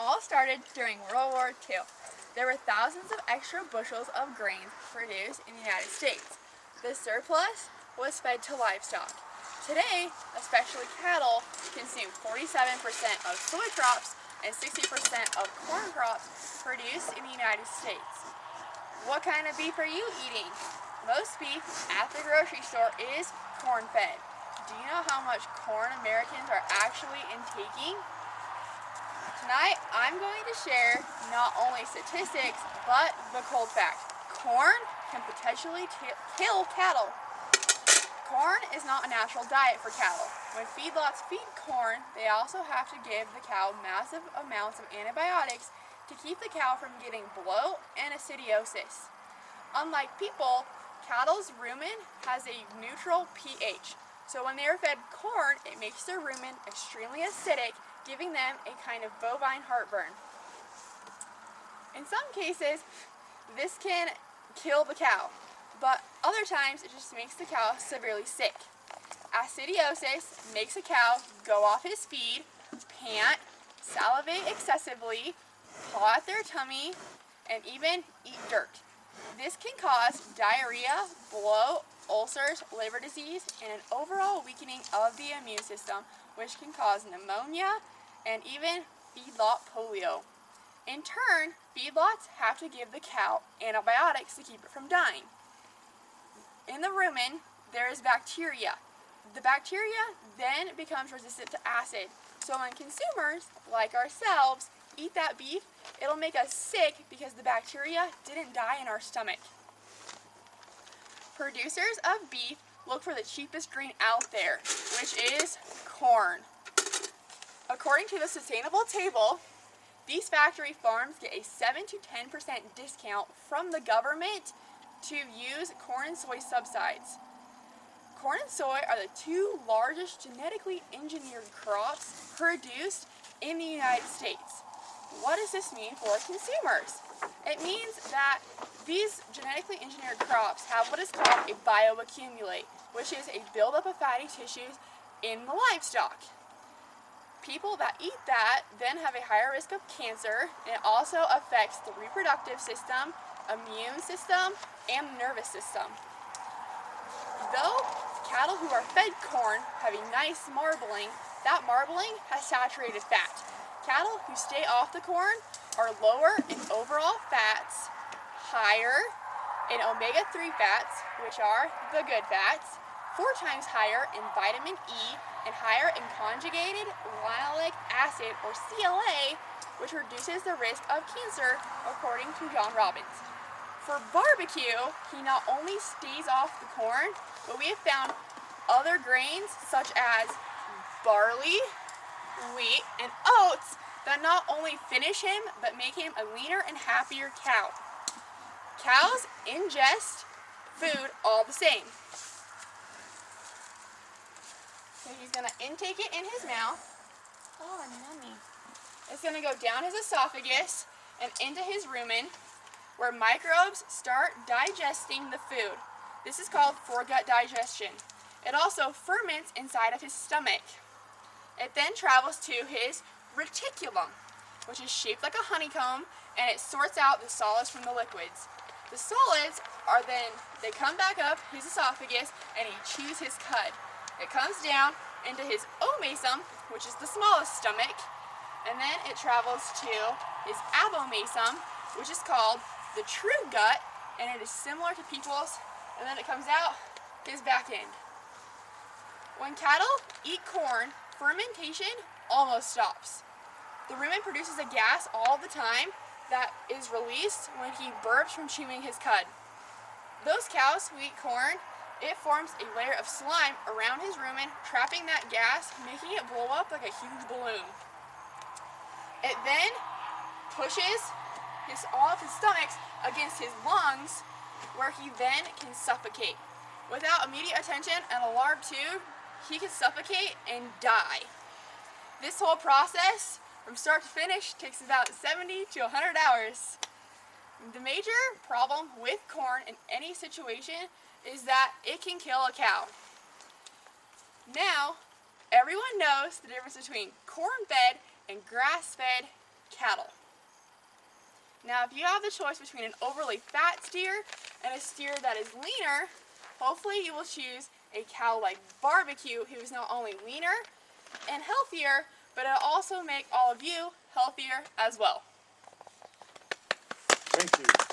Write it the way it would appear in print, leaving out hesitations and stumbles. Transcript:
all started during World War II. There were thousands of extra bushels of grain produced in the United States. The surplus was fed to livestock. Today, especially cattle, consume 47% of soy crops and 60% of corn crops produced in the United States. What kind of beef are you eating? Most beef at the grocery store is corn-fed. Do you know how much corn Americans are actually intaking? Tonight, I'm going to share not only statistics, but the cold fact. Corn can potentially kill cattle. Corn is not a natural diet for cattle. When feedlots feed corn, they also have to give the cow massive amounts of antibiotics to keep the cow from getting bloat and acidiosis. Unlike people, cattle's rumen has a neutral pH. So when they are fed corn, it makes their rumen extremely acidic, giving them a kind of bovine heartburn. In some cases, this can kill the cow, but other times it just makes the cow severely sick. Acidiosis makes a cow go off his feed, pant, salivate excessively, paw at their tummy, and even eat dirt. This can cause diarrhea, bloat, ulcers, liver disease, and an overall weakening of the immune system, which can cause pneumonia and even feedlot polio. In turn, feedlots have to give the cow antibiotics to keep it from dying. In the rumen, there is bacteria. The bacteria then becomes resistant to acid. So when consumers, like ourselves, eat that beef, it'll make us sick because the bacteria didn't die in our stomach. Producers of beef look for the cheapest grain out there, which is corn. According to the Sustainable Table, these factory farms get a 7 to 10% discount from the government to use corn and soy subsides. Corn and soy are the two largest genetically engineered crops produced in the United States. What does this mean for consumers? It means that these genetically engineered crops have what is called a bioaccumulate, which is a buildup of fatty tissues in the livestock. People that eat that then have a higher risk of cancer, and it also affects the reproductive system, immune system, and nervous system. Though cattle who are fed corn have a nice marbling, that marbling has saturated fat. Cattle who stay off the corn are lower in overall fats, higher in omega-3 fats, which are the good fats, 4 times higher in vitamin E, and higher in conjugated linoleic acid, or CLA, which reduces the risk of cancer, according to John Robbins. For barbecue, he not only stays off the corn, but we have found other grains such as barley, wheat, and oats that not only finish him, but make him a leaner and happier cow. Cows ingest food all the same. So he's going to intake it in his mouth. Oh, yummy. It's going to go down his esophagus and into his rumen, where microbes start digesting the food. This is called foregut digestion. It also ferments inside of his stomach. It then travels to his reticulum, which is shaped like a honeycomb, and it sorts out the solids from the liquids. The solids are then, they come back up his esophagus, and he chews his cud. It comes down into his omasum, which is the smallest stomach, and then it travels to his abomasum, which is called the true gut, and it is similar to people's, and then it comes out his back end. When cattle eat corn, fermentation almost stops. The rumen produces a gas all the time that is released when he burps from chewing his cud. Those cows who eat corn, it forms a layer of slime around his rumen, trapping that gas, making it blow up like a huge balloon. It then pushes all of his stomachs against his lungs, where he then can suffocate. Without immediate attention and alarm too, he can suffocate and die. This whole process, from start to finish, takes about 70 to 100 hours. The major problem with corn in any situation is that it can kill a cow. Now, everyone knows the difference between corn-fed and grass-fed cattle. Now, if you have the choice between an overly fat steer and a steer that is leaner, hopefully you will choose a cow like Barbecue, who is not only leaner and healthier, but it'll also make all of you healthier as well. Thank you.